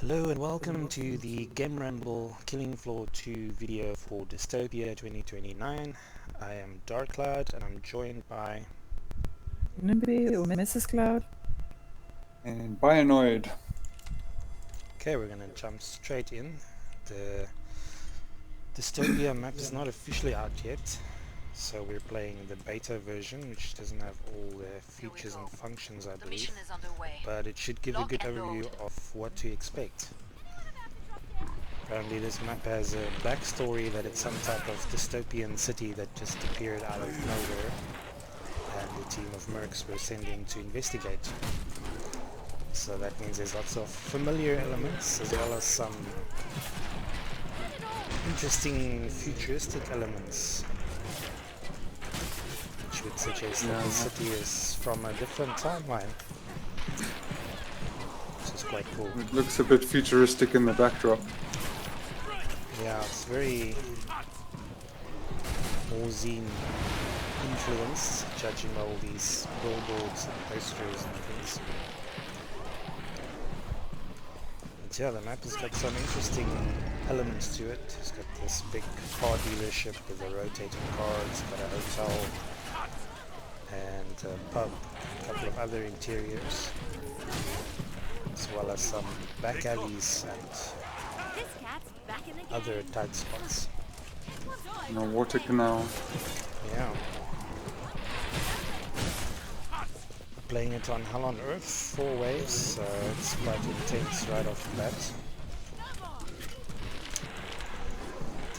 Hello and welcome to the GAMERamble Killing Floor 2 video for Dystopia 2029. I am Darkcloud and I'm joined by Nimby or Mrs. Cloud. And Bionoid. Okay, we're gonna jump straight in. The Dystopia map is not officially out yet, so we're playing the beta version, which doesn't have all the features and functions, I believe, but it should give a good overview of what to expect. Apparently this map has a backstory that it's some type of dystopian city that just appeared out of nowhere, and a team of mercs were sent in to investigate. So that means there's lots of familiar elements as well as some interesting futuristic elements, which would suggest that the city is from a different timeline, which is quite cool. It looks a bit futuristic in the backdrop. Yeah, it's very Zine influenced, judging by all these billboards and posters and things. But yeah, the map has got some interesting elements to it. It's got this big car dealership with a rotating car, it's got a hotel and a pub, a couple of other interiors, as well as some back alleys and other tight spots. No water canal. Yeah. Playing it on Hell on Earth, 4 waves, so it's quite intense right off the bat.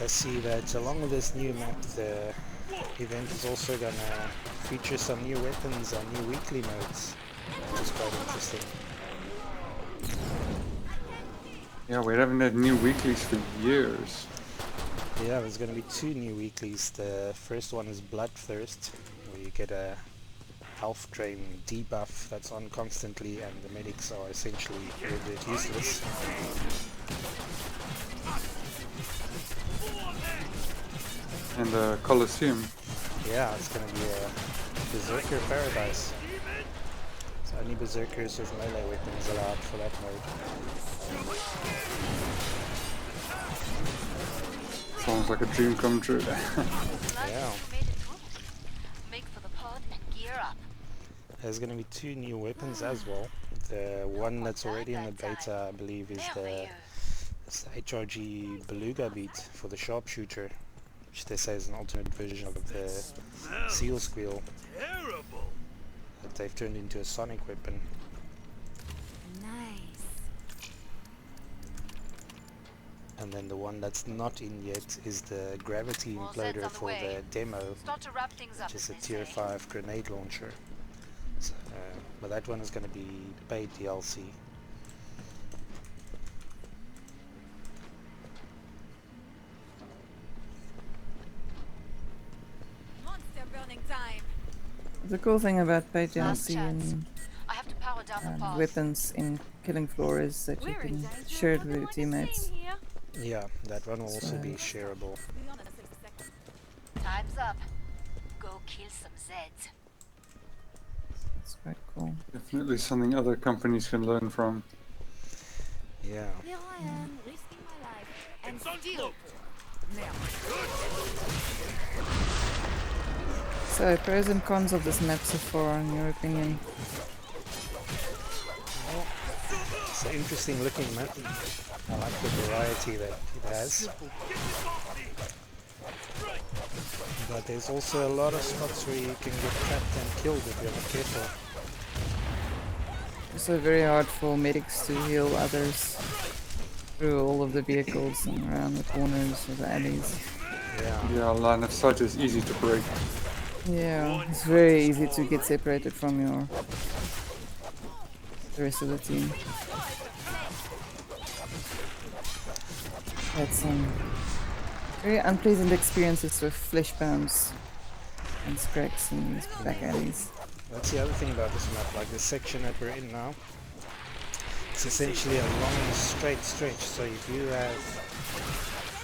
I see that along with this new map, the event is also gonna feature some new weapons and new weekly modes, which is quite interesting. Yeah, we haven't had new weeklies for years. Yeah, there's gonna be 2 new weeklies. The first one is Bloodthirst, where you get a health drain debuff that's on constantly and the medics are essentially rendered useless. And the Colosseum. Yeah, it's gonna be a Berserker paradise. So only Berserkers with melee weapons allowed for that mode. Sounds like a dream come true. Yeah. There's gonna be 2 new weapons as well. The one that's already in the beta, I believe, is the HRG Beluga beat for the sharpshooter, which they say is an alternate version of the seal squeal that they've turned into a sonic weapon. And then the one that's not in yet is the gravity imploder for the demo, which is a tier 5 grenade launcher. So, but that one is going to be paid DLC. The cool thing about paid DLC and weapons in Killing Floor is that you can share it with your teammates. Yeah, that one will also be shareable. Time's up. Go kill some Zeds. It's quite cool. Definitely something other companies can learn from. Yeah. Here I am, risking my life, and still. So, pros and cons of this map so far, in your opinion? Well, it's an interesting looking map. I like the variety that it has. But there's also a lot of spots where you can get trapped and killed if you're not careful. Also very hard for medics to heal others through all of the vehicles and around the corners of the alleys. Yeah. Yeah, line of sight is easy to break. Yeah, it's very easy to get separated from the rest of the team. Had some very unpleasant experiences with flesh bounds and scracks in these back alleys. That's the other thing about this map, like the section that we're in now. It's essentially a long straight stretch, so if you have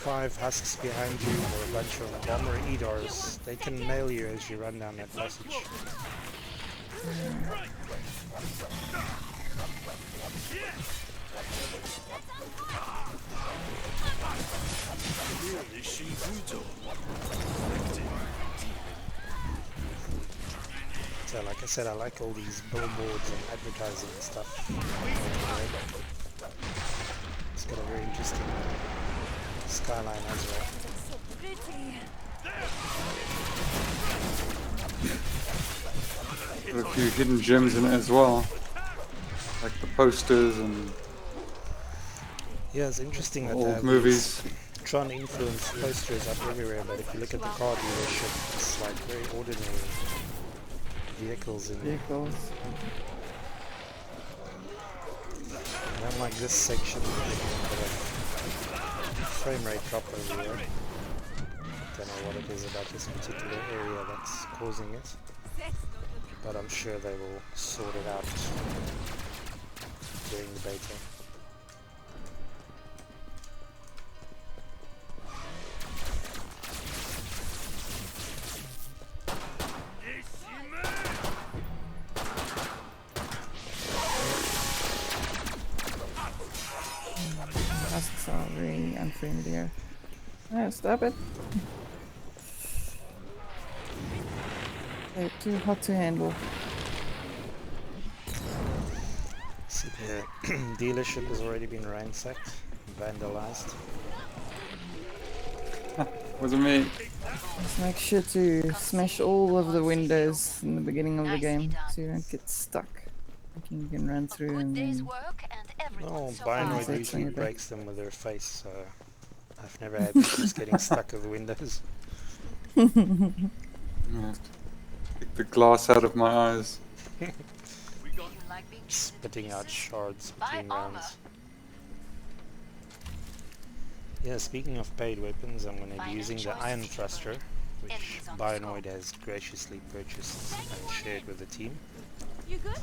5 husks behind you or a bunch of bomber EDARs, they can nail you as you run down that passage. like I said, I like all these billboards and advertising stuff. It's got a very interesting skyline as well. So pretty. Got a few hidden gems in it as well. Like the posters and Yeah, it's interesting that they old have movies. these Tron influenced posters up everywhere, but if you look at the car dealership, it's like very ordinary vehicles in there. Vehicles. And unlike this section, there's a bit of frame rate drop over here. Don't know what it is about this particular area that's causing it, but I'm sure they will sort it out during the beta. Husks are very unfriendly here. Oh, stop it. They're too hot to handle. So the dealership has already been ransacked, vandalized. Wasn't me. Just make sure to smash all of the windows in the beginning of the game so you don't get stuck. Thinking you can run through Good and day's then work and No, everyone so Bionoid That's on usually your back. breaks them with their face, so I've never had issues getting stuck with windows. I have to take the glass out of my eyes. You like being treated Spitting to out pieces? shards Buy between armor. rounds. Yeah, speaking of paid weapons, I'm going to be Find a using the choice Iron of Thruster, which Enemies on the Bionoid has graciously purchased and shared with the team. You good?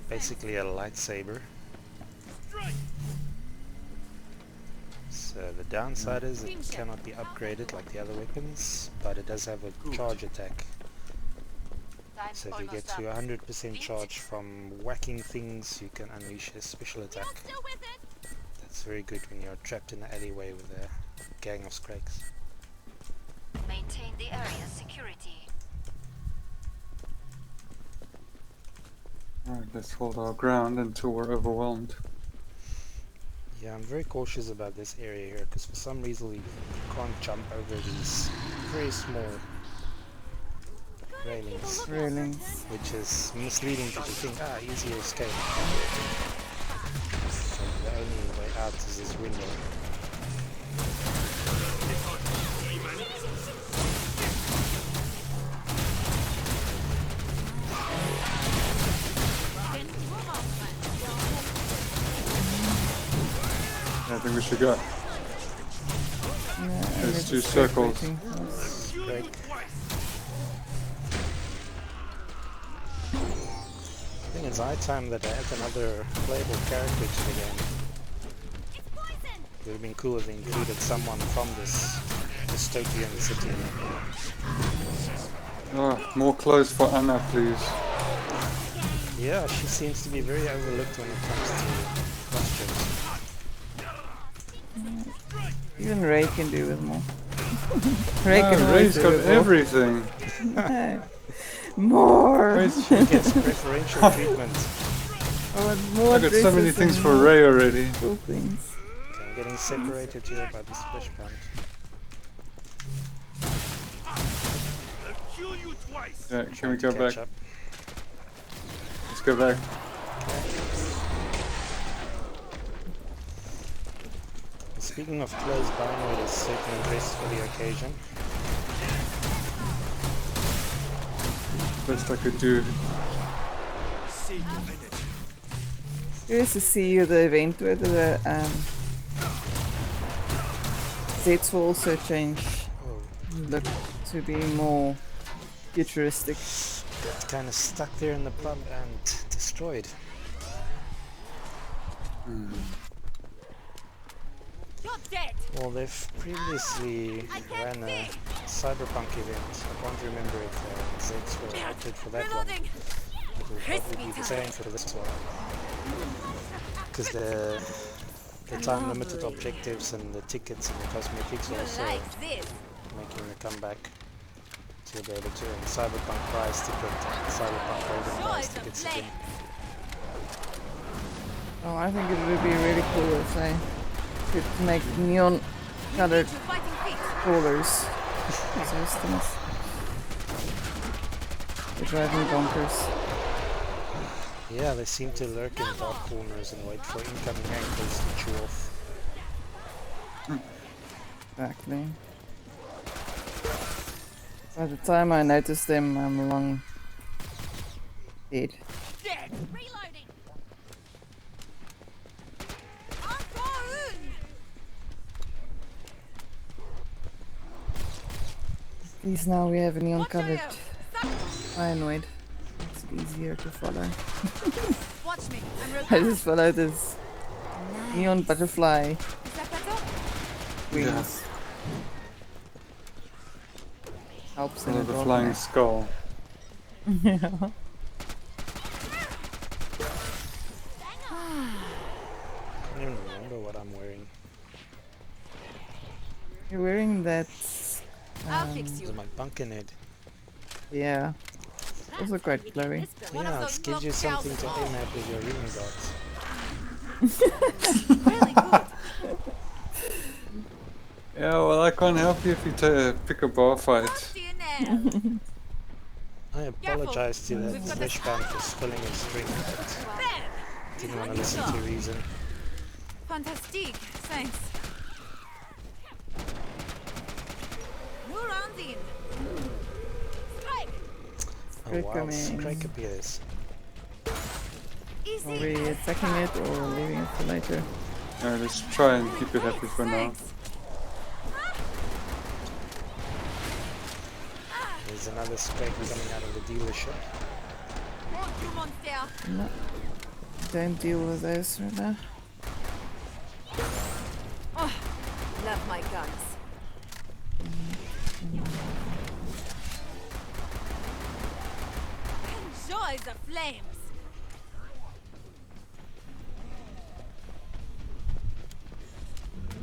Basically a lightsaber. So the downside is it cannot be upgraded like the other weapons, but it does have a charge attack. Time's So if you get almost to up. 100% charge from whacking things, you can unleash a special attack. That's very good when you're trapped in an alleyway with a gang of Skrakes. Maintain the area's security. Alright, let's hold our ground until we're overwhelmed. Yeah, I'm very cautious about this area here because for some reason you can't jump over these very small railings, railings. which is misleading because you think, easier escape. So the only way out is this window. I think we should go. Yeah, There's and two it's straight circles. waiting for us. Break. I think it's high time that I add another playable character to the game. It would have been cool if they included someone from this dystopian city. Oh, more clothes for Anna, please. Yeah, she seems to be very overlooked when it comes to costumes. Even Ray can do with more. Ray No, can always Ray's do got with more. everything. More! Ray's- She gets preferential treatment. I want more I got so many dresses things and for more Ray already. cool things. Okay, I'm getting separated here by this fish pond. Yeah, can we Trying to go catch back? up. Let's go back. Speaking of clothes, Bionoid is certainly dressed for the occasion. Best I could do. Curious to see the event whether the Zeds will also change Oh, look to be more futuristic. got kind of stuck there in the pub and destroyed. You're dead. Well, they've previously ran a cyberpunk event. I can't remember if Zeds were opted for that one. Reloading. It will probably be the same for this one. Because the time limited objectives and the tickets and the cosmetics are also Like this. making a comeback you'll be able to earn Cyberpunk prize ticket and Cyberpunk Golden prize tickets again. Oh, I think it would be really cool if they could make neon colored crawlers. Those things. They drive me bonkers. Yeah, they seem to lurk in dark corners and wait for incoming ankles to chew off. Exactly. By the time I notice them, I'm long dead. Dead. Reloading. I'm going. At least now we have a neon colored cyanoid. It's easier to follow. Watch me. I'm I just follow this neon butterfly Is that better? wings. Helps in Follow a the dog flying pack. skull. Yeah. I don't even remember what I'm wearing. You're wearing that. I'll fix This you. is my pumpkin head. Yeah. Also quite glowy. One of Yeah, those it gives you block something to cows. aim at with your healing dots. Really good. Yeah, well, I can't help you if you pick a bar fight. What do you know? I apologize to We've that got flesh band for spilling his string, but There. didn't want to listen to reason. Fantastic. Thanks. New round in. Strike. Oh Great wow, coming. Strike appears. Easy. Are we attacking it or leaving it for later? Let's try and keep it happy for now. Thanks. There's another Strike coming out of the dealership. What you monster? No. Don't deal with those right now. Love my guns. Enjoy the flames.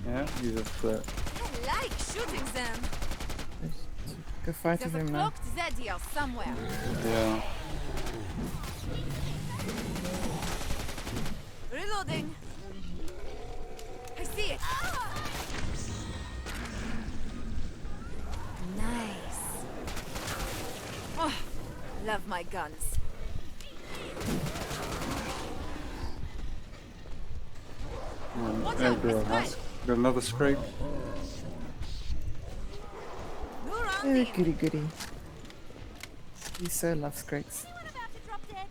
Yeah, you just I like shooting them. Go fight There's with a him now. cloaked Zediel somewhere. yeah. Reloading. I see it. Nice. Oh, love my guns. There we go. Nice. Got another scrape. New round Oh, in. goody goody. He so loves Gregs. Anyone about to drop dead?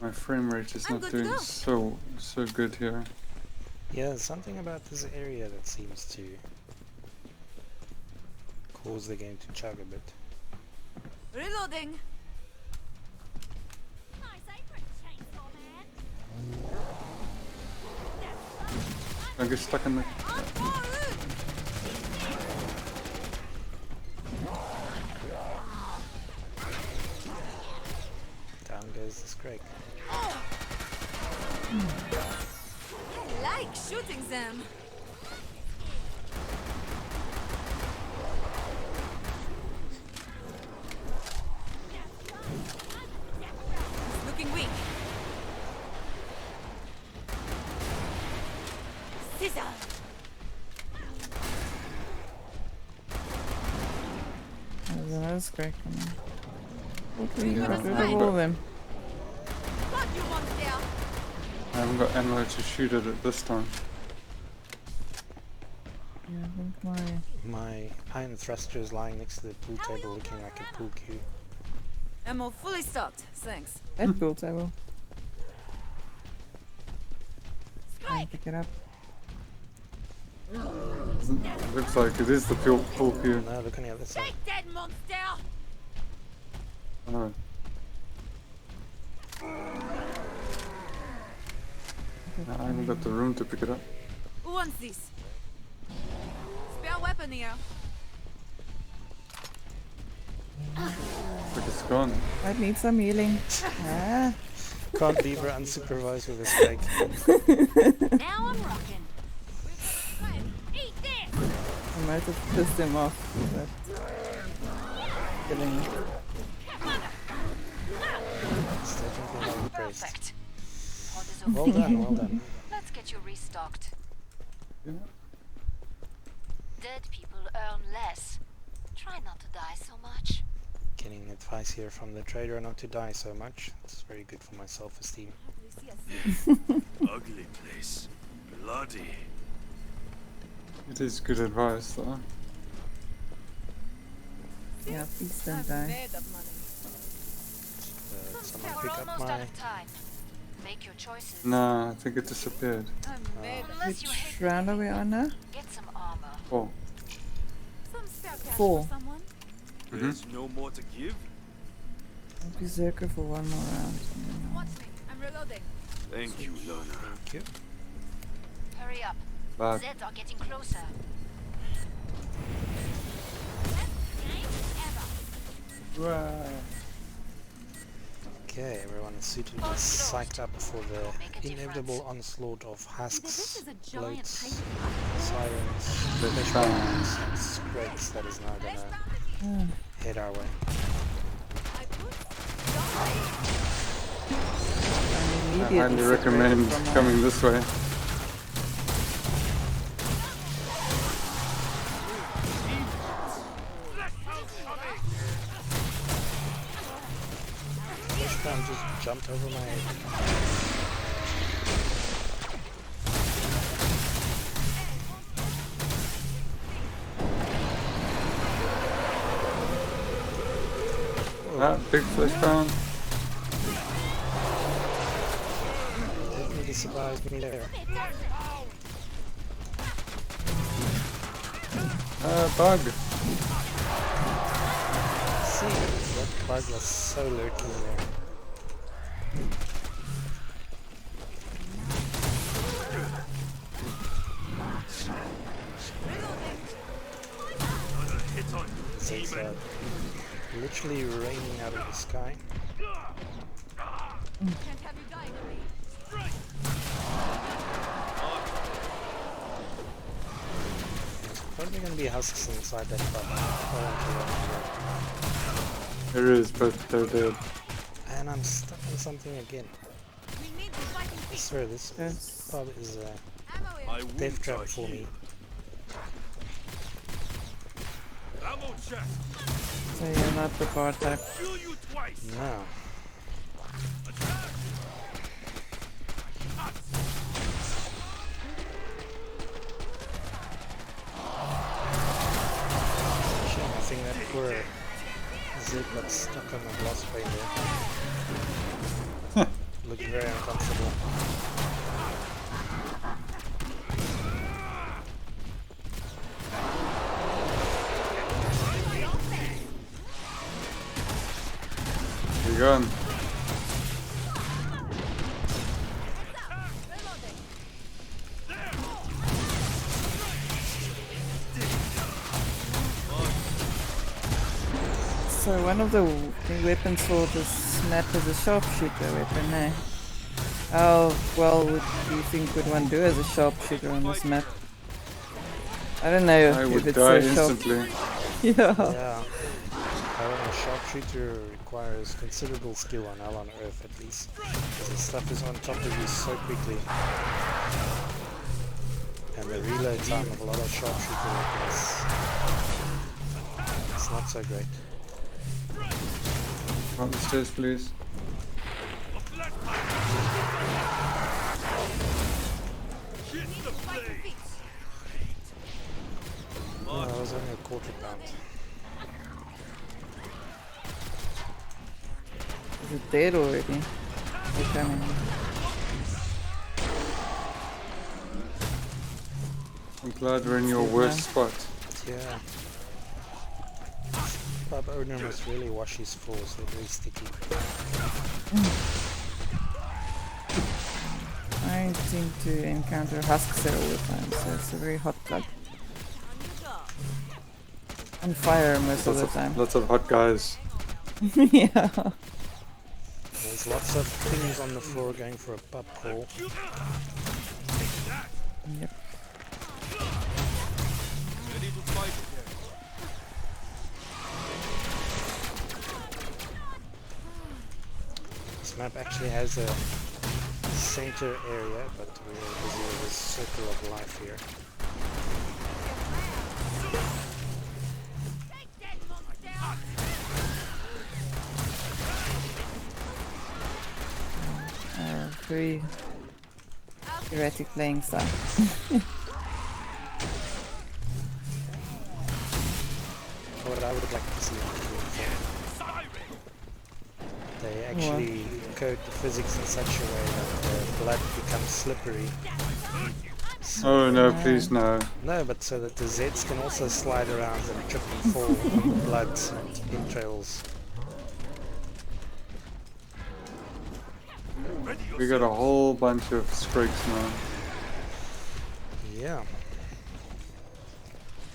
My frame rate is I'm not good to doing go. so good here. Yeah, there's something about this area that seems to cause the game to chug a bit. Reloading. Nice apron, chainsaw man. Don't get stuck in the. Down goes the Strike. I like shooting them. Looking weak. Scissor. There's another Greg coming. Hopefully you Yeah, got rid I've of all got- of them. What you want there? I haven't got ammo to shoot at it this time. Yeah, I think my My iron thruster is lying next to the pool table looking like a pool cue. Ammo fully stocked. Thanks. that built I will Strike. pick it up. Looks like it is the pool cue. No, look on the other side. Take that monster. Oh, I haven't got the room to pick it up. Who wants this? Spare weapon here. Looks like it's gone. I need some healing. Ah, Can't leave her unsupervised with a Strike. Now I'm rocking. Eat this. I might have pissed him off. But killing it. It's definitely not impressed. Perfect. Pod is Well over. done, well done. Let's get you restocked. Yeah. Dead people earn less. Try not to die so much. Getting advice here from the trader not to die so much. It's very good for my self-esteem. Ugly place. Bloody. It is good advice though. Yeah, please don't die. Someone We're pick up almost out my... of time. Make your choices. Nah, I think it disappeared. Unless you Which hate round are we on now? get some armor. Oh, Some spare cash 4. for someone. There's no more to give. Berserker for one more round. Watch me. I'm reloading. Thank you, Lana. Thank you. Hurry up. back. Zeds are getting closer. Okay, everyone is suitably psyched up for the inevitable onslaught of husks, This is a giant bloats, paper. sirens, Let's flesh try. bounds, and sprigs that is now gonna head our way. I highly recommend coming this way. Flesh bound just jumped over my head. Ah, big flesh bound. Definitely surprised me there. Bug. See, that bug was so lurking there. It's literally raining out of the sky. Can't have you dying on me. There's probably going to be husks inside that bug. I want to run away. There is, but they're dead. And I'm stuck on something again. We need the fighting I feet. swear this Yes. pub is a Ammo in. My death wounds trap are for me. healed. Ammo chest. So you're not the bar type. Kill you twice. No. Shame, I think that poor Zed got stuck on the glass pane there. Looked very uncomfortable. Where you going? So one of the weapons for this map is a sharpshooter weapon, eh? How well do you think would one do as a sharpshooter on this map? I don't know I if would it's die a sharp. instantly. Yeah. Yeah. I don't know, sharpshooter requires considerable skill on Hell on Earth at least. This stuff is on top of you so quickly. And the reload time of a lot of sharpshooter weapons, it's not so great. On the stairs, please. No, that was only a quarter pound. Is it dead already? They're coming. I'm glad we're in your worst spot. Yeah. Pub owner must really wash his floors, they're very sticky. I seem to encounter husks there all the time, so it's a very hot pub. On fire most of the time. Lots of hot guys. Yeah. There's lots of things on the floor going for a pub crawl. Yep. Ready to fight again. map actually has a center area, but we're busy with this circle of life here. Take that monster! Very erratic playing style. What I would like to see on the they actually code the physics in such a way that the blood becomes slippery. Oh no, please no. No, but so that the Zeds can also slide around and trip and fall on blood and entrails. We got a whole bunch of Scrakes now. Yeah.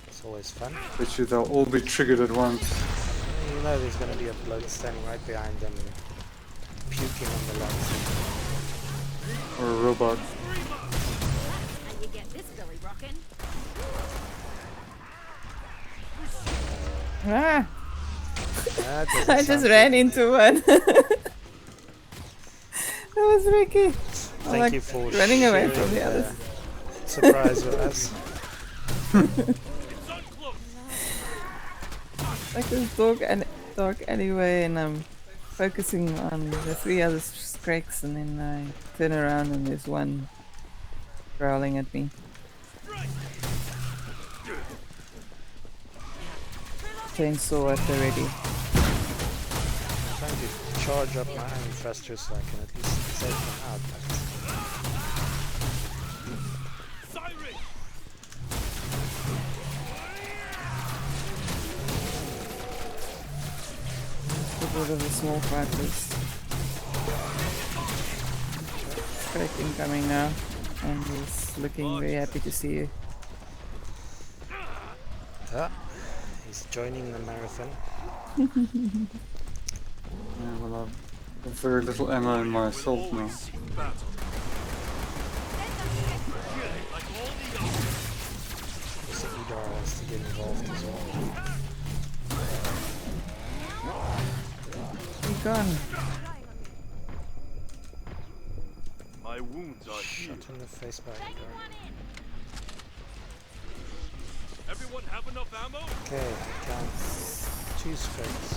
It's always fun. Bet you they'll all be triggered at once. You know there's going to be a bloke standing right behind them, puking on the lights. Or a robot. And you get this belly rocking. Ah! That doesn't I just sound ran good. into one. That was Ricky. Thank like you for running away sharing from the others. surprise with us. Like this dark alleyway, and I'm focusing on the 3 other Scrakes, and then I turn around and there's one growling at me. Chainsaw at the ready. I'm trying to charge up my own thrusters so I can at least save them out. Siren! Get rid of the small fighters. Scrake incoming now, and he's looking very happy to see you. Ah, he's joining the marathon. Yeah, well, I've very little ammo in my assault now. Always seek battle. Like all the others. So Idar wants to get involved as well. Be gone. My wounds are healed. Shot in the face by Idar. Everyone have enough ammo? Okay, I count 2 strikes.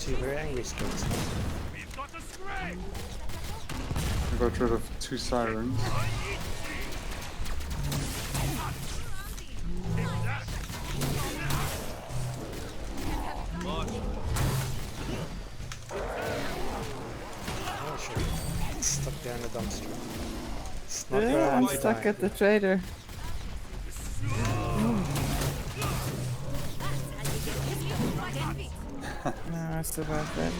2 very angry strikes. We've got a scrap! I got rid of 2 Sirens. Oh shit. It's stuck behind the dumpster. It's not where I Yeah, I'm want to stuck die. at the trader. No, I survived that.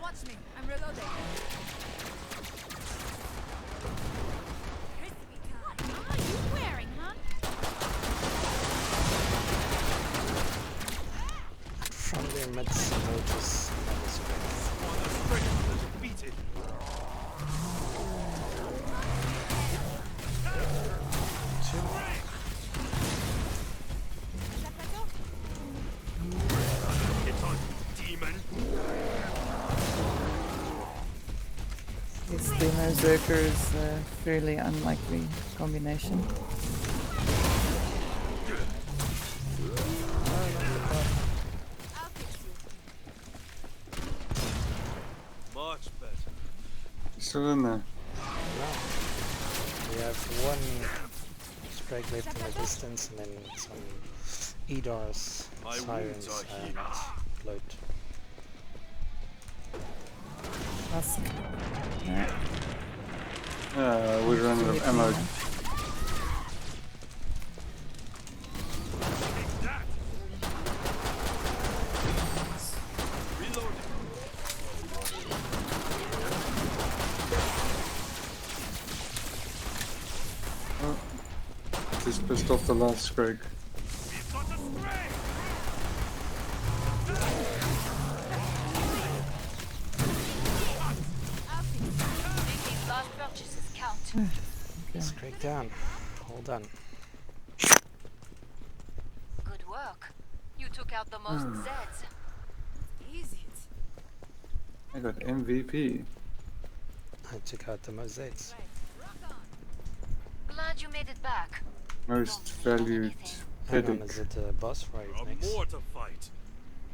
Watch me. I'm reloading. What are you wearing, huh? From their midst, notice another strike. On the strength defeated. It's on, demon. This Demo Zerker is a fairly unlikely combination. I'll fix you. Much better. Still in there. Now, we have 1 strike left in the distance and then some Idars, My Sirens, wounds are and healed. Float. Awesome. Alright. We ran out of ammo. Take that. Reloading. Just pissed off the last Scrake. We've got a scrap! I'll fix you. Making last purchases count. Strike down. All done. Good work. You took out the most Zeds. Easy. I got MVP. I took out the mosaics. Glad you made it back. Most Don't need valued anything. Hang on, pedic. is it a boss fight There are next? more to fight.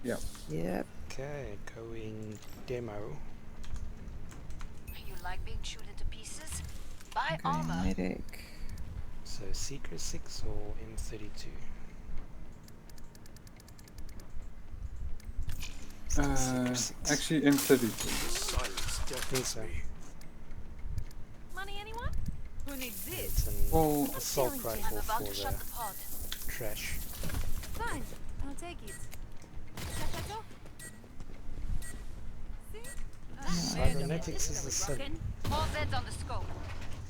Yeah. Yep. Okay, going demo. You like being chewed into pieces? Buy Going armor. medic. So Secret 6 or M32? Still Secret 6. Actually, M32. Silence deafens so. me. Money, anyone? Who needs this? It's an Well, assault I'm rifle about for to shut the the pod. trash. Fine, I'll take it. Chachacho? See? Cybernetics is the same. Rockin'. All Zeds on the scope.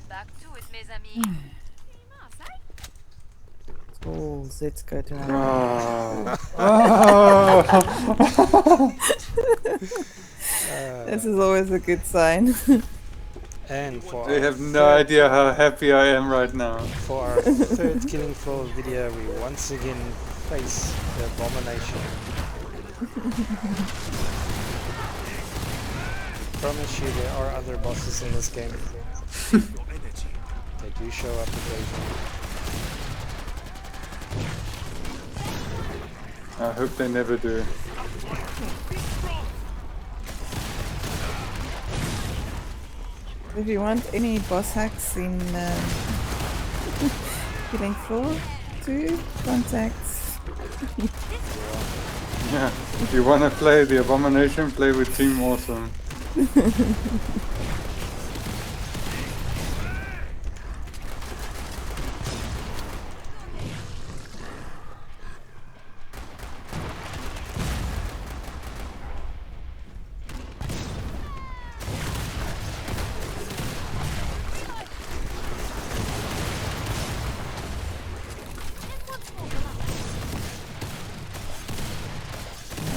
Back to it, mes amis. Nice, eh? Oh, let's go to our This is always a good sign. And for They our have no idea how happy I am right now. For our third killing floor video, we once again face the abomination. Promise you, there are other bosses in this game. Your energy. They do show up occasionally. I hope they never do. If you want any boss hacks in Killing Floor 2, contact. Yeah. If you wanna play the Abomination, play with Team Awesome.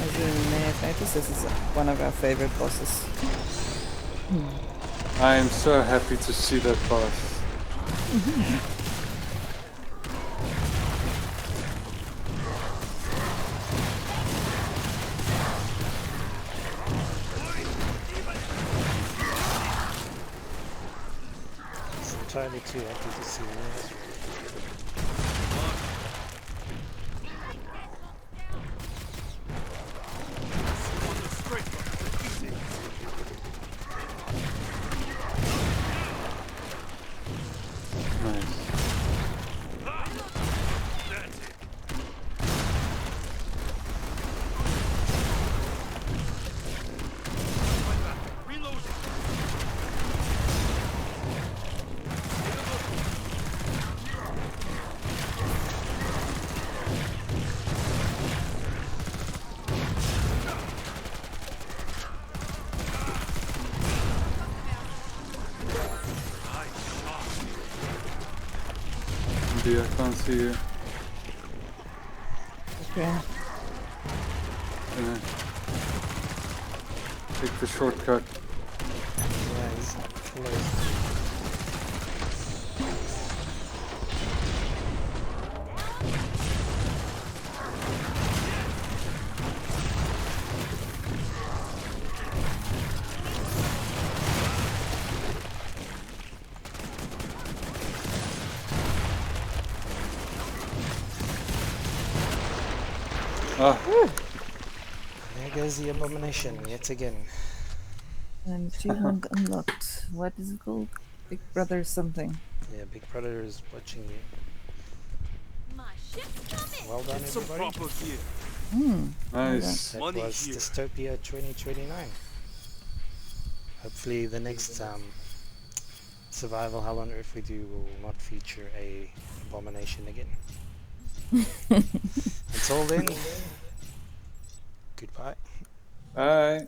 As you may have noticed, this is one of our favorite bosses. I am so happy to see that boss. I'm entirely too happy to see this. On the straight line. Easy. Nice. That's it. Reloading. Indeed, I can't see you. Okay. Take the shortcut. Yeah, he's close. Ah, There goes the abomination yet again. And achievement unlocked. What is it called? Big Brother something. Yeah, Big Brother is watching you. My ship's coming! Well done, Get some everybody. proper gear. nice. That Money was here. Dystopia 2029. Hopefully the next survival Hell on Earth we do will not feature a abomination again. Until then, goodbye. Bye.